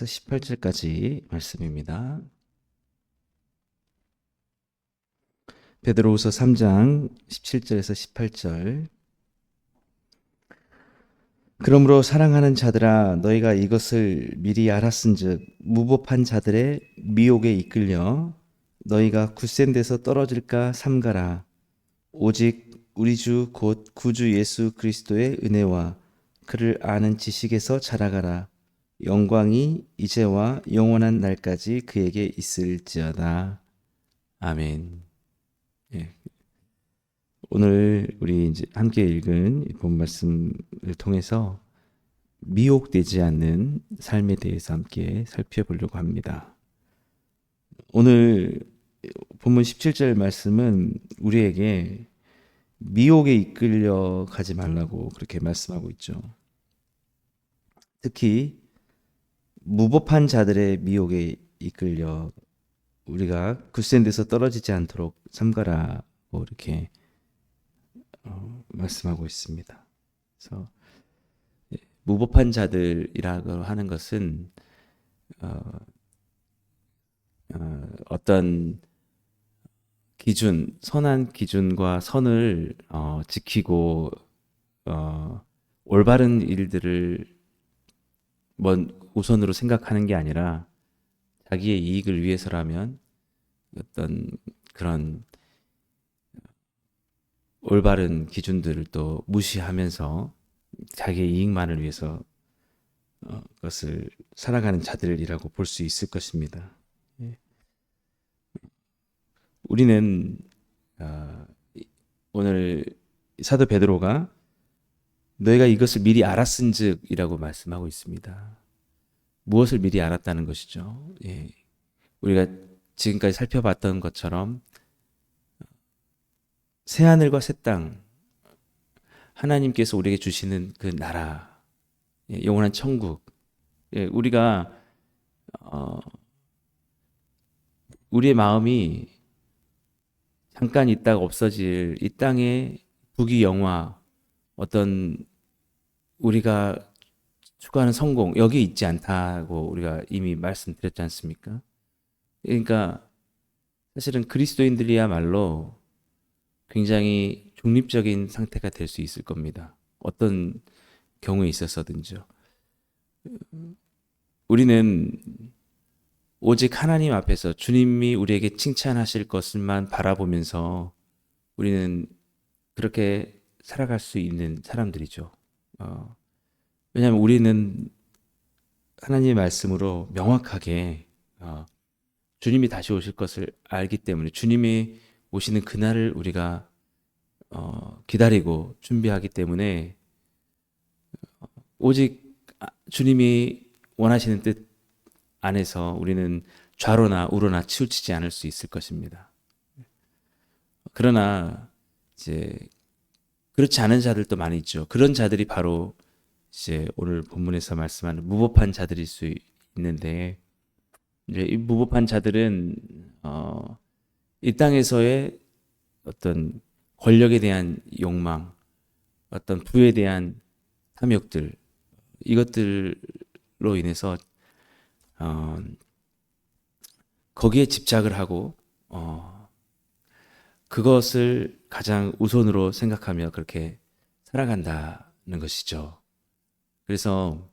18절까지 말씀입니다. 베드로후서 3장 17절에서 18절. 그러므로 사랑하는 자들아 너희가 이것을 미리 알았은즉 무법한 자들의 미혹에 이끌려 너희가 굳센 데서 떨어질까 삼가라. 오직 우리 주 곧 구주 예수 그리스도의 은혜와 그를 아는 지식에서 자라가라. 영광이 이제와 영원한 날까지 그에게 있을지어다. 아멘. 예. 오늘 우리 이제 함께 읽은 본 말씀을 통해서 미혹되지 않는 삶에 대해서 함께 살펴보려고 합니다. 오늘 본문 17절 말씀은 우리에게 미혹에 이끌려 가지 말라고 그렇게 말씀하고 있죠. 특히 무법한 자들의 미혹에 이끌려 우리가 굳센 데서 떨어지지 않도록 삼가라고 이렇게 말씀하고 있습니다. 그래서 무법한 자들이라고 하는 것은 어떤 기준, 선한 기준과 선을 지키고 올바른 일들을 우선으로 생각하는 게 아니라 자기의 이익을 위해서라면 어떤 그런 올바른 기준들을 또 무시하면서 자기의 이익만을 위해서 그것을 살아가는 자들이라고 볼 수 있을 것입니다. 우리는 오늘 사도 베드로가 너희가 이것을 미리 알았은즉이라고 말씀하고 있습니다. 무엇을 미리 알았다는 것이죠? 예. 우리가 지금까지 살펴봤던 것처럼 새하늘과 새 땅, 하나님께서 우리에게 주시는 그 나라, 영원한 천국, 우리가 우리의 마음이 잠깐 있다가 없어질 이 땅의 부귀영화, 어떤 우리가 추구하는 성공, 여기에 있지 않다고 우리가 이미 말씀드렸지 않습니까? 그러니까 사실은 그리스도인들이야말로 굉장히 중립적인 상태가 될 수 있을 겁니다. 어떤 경우에 있어서든지요. 우리는 오직 하나님 앞에서 주님이 우리에게 칭찬하실 것을만 바라보면서 우리는 그렇게 살아갈 수 있는 사람들이죠. 왜냐하면 우리는 하나님의 말씀으로 명확하게 주님이 다시 오실 것을 알기 때문에 주님이 오시는 그날을 우리가 기다리고 준비하기 때문에 오직 주님이 원하시는 뜻 안에서 우리는 좌로나 우로나 치우치지 않을 수 있을 것입니다. 그러나 이제 그렇지 않은 자들도 많이 있죠. 그런 자들이 바로 이제 오늘 본문에서 말씀하는 무법한 자들일 수 있는데, 이제 이 무법한 자들은 이 땅에서의 어떤 권력에 대한 욕망, 어떤 부에 대한 탐욕들, 이것들로 인해서 거기에 집착을 하고 그것을 가장 우선으로 생각하며 그렇게 살아간다는 것이죠. 그래서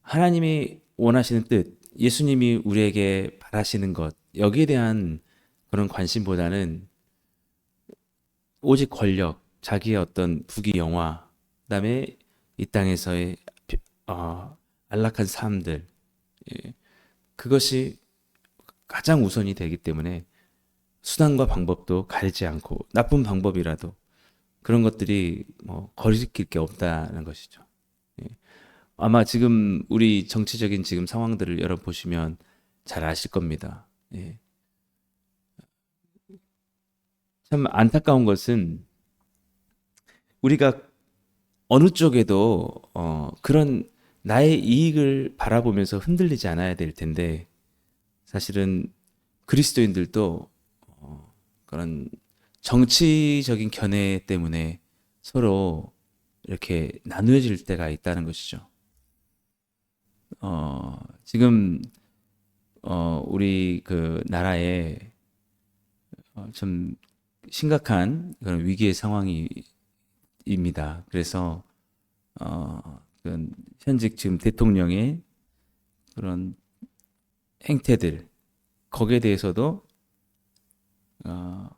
하나님이 원하시는 뜻, 예수님이 우리에게 바라시는 것, 여기에 대한 그런 관심보다는 오직 권력, 자기의 어떤 부귀영화, 그다음에 이 땅에서의 안락한 삶들, 그것이 가장 우선이 되기 때문에 수단과 방법도 가리지 않고 나쁜 방법이라도 그런 것들이 거리낄 게 없다는 것이죠. 아마 지금 우리 정치적인 지금 상황들을 여러분 보시면 잘 아실 겁니다. 참 안타까운 것은 우리가 어느 쪽에도 그런 나의 이익을 바라보면서 흔들리지 않아야 될 텐데, 사실은 그리스도인들도 그런 정치적인 견해 때문에 서로 이렇게 나누어질 때가 있다는 것이죠. 지금 우리 그 나라에 좀 심각한 그런 위기의 상황입니다. 그래서 그 현직 지금 대통령의 그런 행태들 거기에 대해서도 어,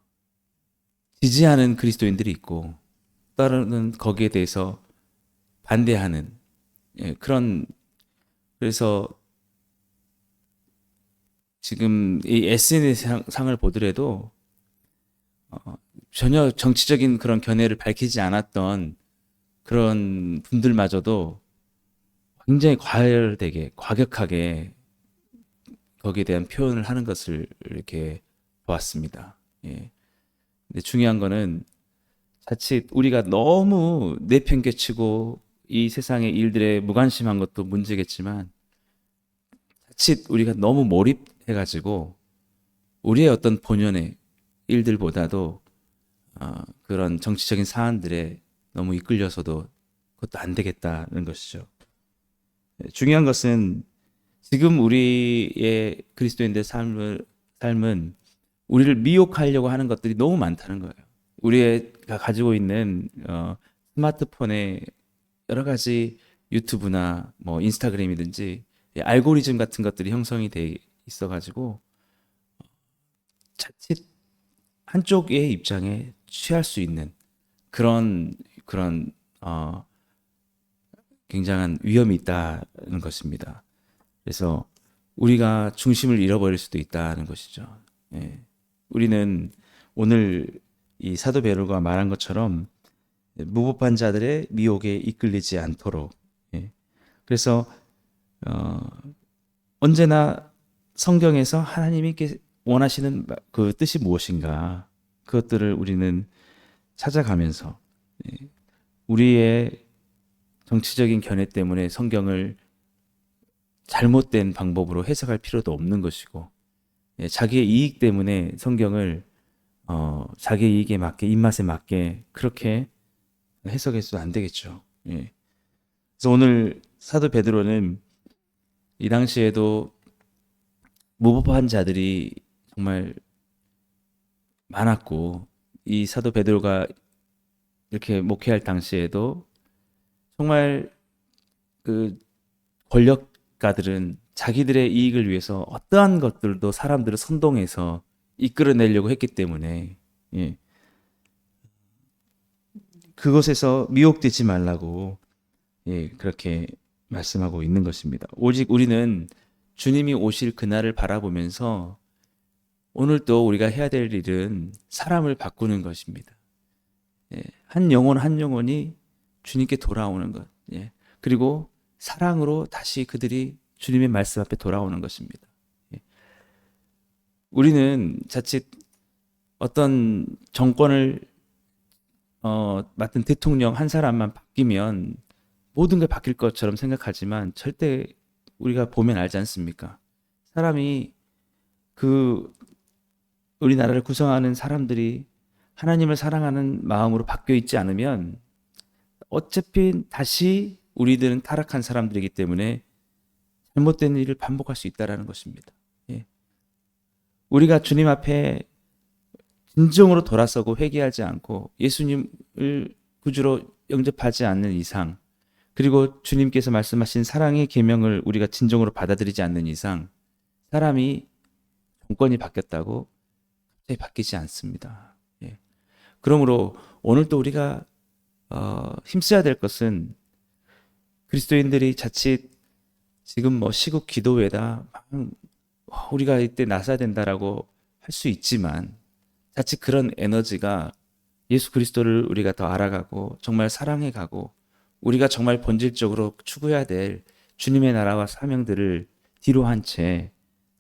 지지하는 그리스도인들이 있고 따르는 거기에 대해서 반대하는 그런 그래서 지금 이 SNS 상을 보더라도 전혀 정치적인 그런 견해를 밝히지 않았던 그런 분들마저도 굉장히 과열되게 과격하게 거기에 대한 표현을 하는 것을 이렇게 보았습니다. 예. 근데 중요한 거는 자칫 우리가 너무 내팽개치고 이 세상의 일들에 무관심한 것도 문제겠지만 자칫 우리가 너무 몰입해가지고 우리의 어떤 본연의 일들보다도 그런 정치적인 사안들에 너무 이끌려서도 그것도 안 되겠다는 것이죠. 중요한 것은 지금 우리의 그리스도인들의 삶은 우리를 미혹하려고 하는 것들이 너무 많다는 거예요. 우리가 가지고 있는 스마트폰에 여러 가지 유튜브나 뭐 인스타그램이든지 알고리즘 같은 것들이 형성이 돼 있어가지고 자칫 한쪽의 입장에 취할 수 있는 그런 굉장한 위험이 있다는 것입니다. 그래서 우리가 중심을 잃어버릴 수도 있다는 것이죠. 예. 우리는 오늘 이 사도 베드로가 말한 것처럼 무법한 자들의 미혹에 이끌리지 않도록 그래서 어, 언제나 성경에서 하나님이 원하시는 그 뜻이 무엇인가 그것들을 우리는 찾아가면서 우리의 정치적인 견해 때문에 성경을 잘못된 방법으로 해석할 필요도 없는 것이고 자기의 이익 때문에 성경을 자기의 이익에 맞게 입맛에 맞게 그렇게 해석해서도 안 되겠죠. 예. 그래서 오늘 사도 베드로는 이 당시에도 무법한 자들이 정말 많았고 이 사도 베드로가 이렇게 목회할 당시에도 정말 그 권력가들은 자기들의 이익을 위해서 어떠한 것들도 사람들을 선동해서 이끌어내려고 했기 때문에 그것에서 미혹되지 말라고 그렇게 말씀하고 있는 것입니다. 오직 우리는 주님이 오실 그날을 바라보면서 오늘 또 우리가 해야 될 일은 사람을 바꾸는 것입니다. 한 영혼 한 영혼이 주님께 돌아오는 것. 그리고 사랑으로 다시 그들이 주님의 말씀 앞에 돌아오는 것입니다. 우리는 자칫 어떤 정권을 맡은 대통령 한 사람만 바뀌면 모든 게 바뀔 것처럼 생각하지만 절대 우리가 보면 알지 않습니까? 사람이 그 우리나라를 구성하는 사람들이 하나님을 사랑하는 마음으로 바뀌어 있지 않으면 어차피 다시 우리들은 타락한 사람들이기 때문에 잘못된 일을 반복할 수 있다는 것입니다. 우리가 주님 앞에 진정으로 돌아서고 회개하지 않고 예수님을 구주로 영접하지 않는 이상 그리고 주님께서 말씀하신 사랑의 계명을 우리가 진정으로 받아들이지 않는 이상 사람이 정권이 바뀌었다고 갑자기 바뀌지 않습니다. 그러므로 오늘 또 우리가 힘써야 될 것은 그리스도인들이 자칫 지금 뭐 시국 기도회다 우리가 이때 나서야 된다라고 할 수 있지만 자칫 그런 에너지가 예수 그리스도를 우리가 더 알아가고 정말 사랑해가고 우리가 정말 본질적으로 추구해야 될 주님의 나라와 사명들을 뒤로 한 채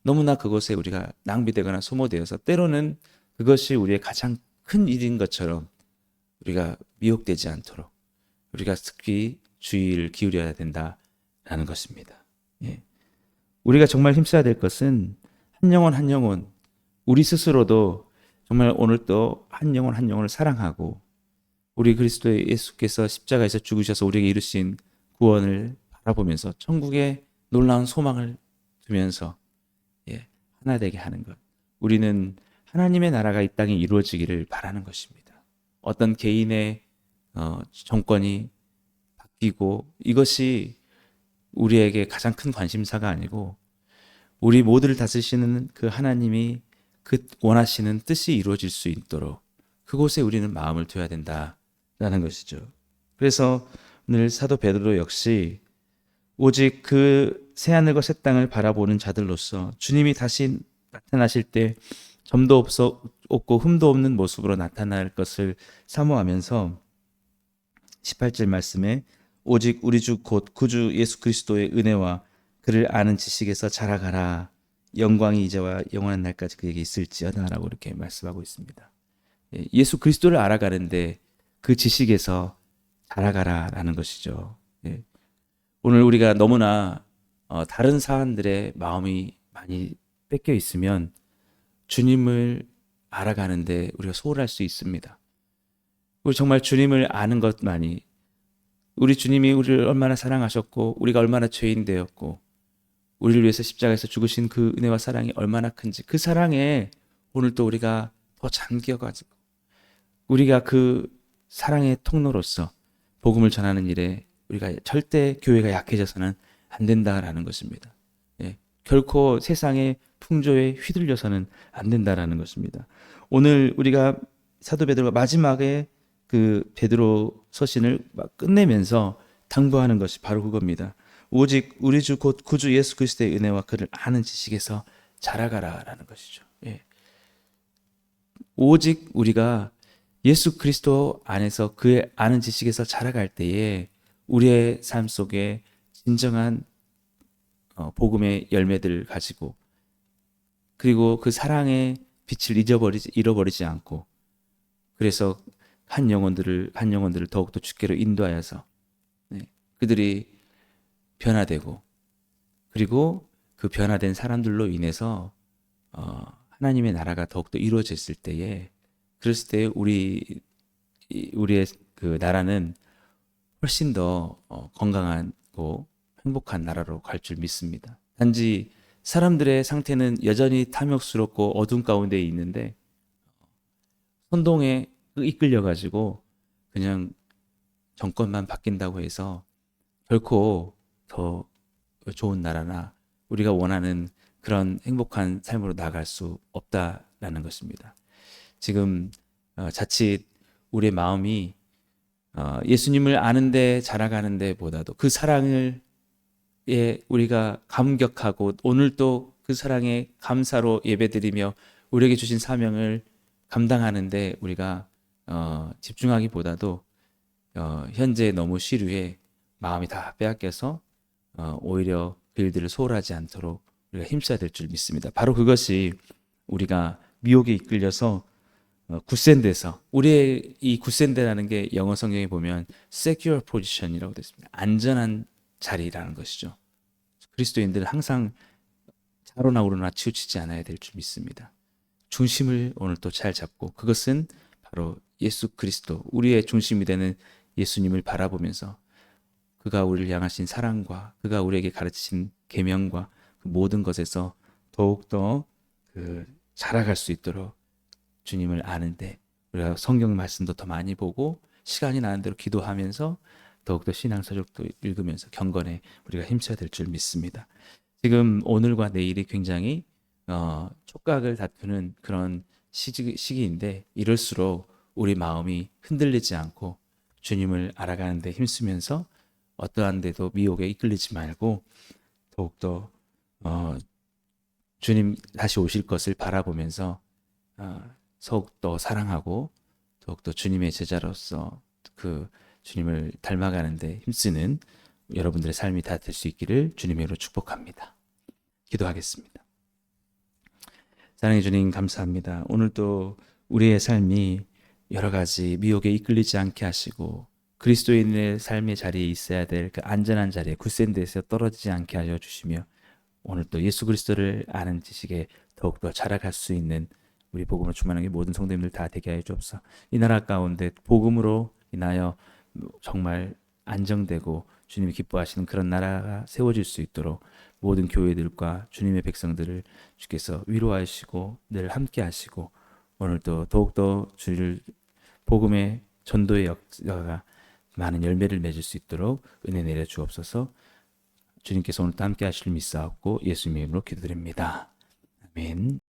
너무나 그것에 우리가 낭비되거나 소모되어서 때로는 그것이 우리의 가장 큰 일인 것처럼 우리가 미혹되지 않도록 우리가 특히 주의를 기울여야 된다라는 것입니다. 우리가 정말 힘써야 될 것은 한 영혼 한 영혼 우리 스스로도 정말 오늘 또 한 영혼 한 영혼을 사랑하고 우리 그리스도의 예수께서 십자가에서 죽으셔서 우리에게 이루신 구원을 바라보면서 천국의 놀라운 소망을 두면서 하나 되게 하는 것. 우리는 하나님의 나라가 이 땅에 이루어지기를 바라는 것입니다. 어떤 개인의 정권이 바뀌고 이것이 우리에게 가장 큰 관심사가 아니고 우리 모두를 다스리시는 그 하나님이 그 원하시는 뜻이 이루어질 수 있도록 그곳에 우리는 마음을 둬야 된다라는 것이죠. 그래서 오늘 사도 베드로 역시 오직 그 새하늘과 새 땅을 바라보는 자들로서 주님이 다시 나타나실 때 점도 없고 흠도 없는 모습으로 나타날 것을 사모하면서 18절 말씀에 오직 우리 주 곧 구주 예수 그리스도의 은혜와 그를 아는 지식에서 자라가라. 영광이 이제와 영원한 날까지 그에게 있을지어다라고 이렇게 말씀하고 있습니다. 예수 그리스도를 알아가는데 그 지식에서 자라가라라는 것이죠. 오늘 우리가 너무나 다른 사람들의 마음이 많이 뺏겨 있으면 주님을 알아가는데 우리가 소홀할 수 있습니다. 우리 정말 주님을 아는 것만이 우리 주님이 우리를 얼마나 사랑하셨고 우리가 얼마나 죄인 되었고 우리를 위해서 십자가에서 죽으신 그 은혜와 사랑이 얼마나 큰지 그 사랑에 오늘 또 우리가 더 잠겨가지고 우리가 그 사랑의 통로로서 복음을 전하는 일에 우리가 절대 교회가 약해져서는 안 된다라는 것입니다. 결코 세상의 풍조에 휘둘려서는 안 된다라는 것입니다. 오늘 우리가 사도 베드로가 마지막에 그 베드로 서신을 막 끝내면서 당부하는 것이 바로 그겁니다. 오직 우리 주 곧 구주 예수 그리스도의 은혜와 그를 아는 지식에서 자라가라라는 것이죠. 오직 우리가 예수 그리스도 안에서 그의 아는 지식에서 자라갈 때에 우리의 삶 속에 진정한 복음의 열매들을 가지고 그리고 그 사랑의 빛을 잃어버리지 않고 그래서 한 영혼들을 더욱더 주께로 인도하여서 그들이 변화되고 그리고 그 변화된 사람들로 인해서 하나님의 나라가 더욱더 이루어졌을 때에 그랬을 때 우리의 그 나라는 훨씬 더 건강하고 행복한 나라로 갈 줄 믿습니다. 단지 사람들의 상태는 여전히 탐욕스럽고 어둠 가운데 있는데 선동에 이끌려 가지고 그냥 정권만 바뀐다고 해서 결코 더 좋은 나라나 우리가 원하는 그런 행복한 삶으로 나아갈 수 없다라는 것입니다. 지금 자칫 우리의 마음이 예수님을 아는데 자라가는 데보다도 그 사랑을 우리가 감격하고 오늘 또 그 사랑에 감사로 예배드리며 우리에게 주신 사명을 감당하는데 우리가 집중하기보다도 현재 너무 시류에 마음이 다 빼앗겨서 오히려 그 일들을 소홀하지 않도록 우리가 힘써야 될 줄 믿습니다. 바로 그것이 우리가 미혹에 이끌려서 굳센 데서 우리의 이 굳센 데라는 게 영어 성경에 보면 secure position이라고 되어 있습니다. 안전한 자리라는 것이죠. 그리스도인들은 항상 좌로나 우로나 치우치지 않아야 될 줄 믿습니다. 중심을 오늘 또 잘 잡고 그것은 바로 예수 그리스도 우리의 중심이 되는 예수님을 바라보면서 그가 우리를 향하신 사랑과 그가 우리에게 가르치신 계명과 그 모든 것에서 더욱더 자라갈 수 있도록 주님을 아는데 우리가 성경 말씀도 더 많이 보고 시간이 나는 대로 기도하면서 더욱더 신앙서적도 읽으면서 경건에 우리가 힘써야 될 줄 믿습니다. 지금 오늘과 내일이 굉장히 촉각을 다투는 그런 시기인데 이럴수록 우리 마음이 흔들리지 않고 주님을 알아가는 데 힘쓰면서 어떠한 데도 미혹에 이끌리지 말고 더욱더 주님 다시 오실 것을 바라보면서 더욱더 사랑하고 더욱더 주님의 제자로서 그 주님을 닮아가는 데 힘쓰는 여러분들의 삶이 다 될 수 있기를 주님의 이름으로 축복합니다. 기도하겠습니다. 사랑해 주님 감사합니다. 오늘도 우리의 삶이 여러 가지 미혹에 이끌리지 않게 하시고 그리스도인의 삶의 자리에 있어야 될 그 안전한 자리에 굳센 데서 떨어지지 않게 하여 주시며 오늘 또 예수 그리스도를 아는 지식에 더욱더 자라갈 수 있는 우리 복음으로 충만한 모든 성도님들 다 되게 하여 주옵소서. 이 나라 가운데 복음으로 인하여 정말 안정되고 주님이 기뻐하시는 그런 나라가 세워질 수 있도록 모든 교회들과 주님의 백성들을 주께서 위로하시고 늘 함께 하시고 오늘도 더욱더 주를 복음의 전도의 역사가 많은 열매를 맺을 수 있도록 은혜 내려 주옵소서. 주님께서 오늘도 함께 하실 믿사옵고 예수님의 이름으로 기도드립니다. 아멘.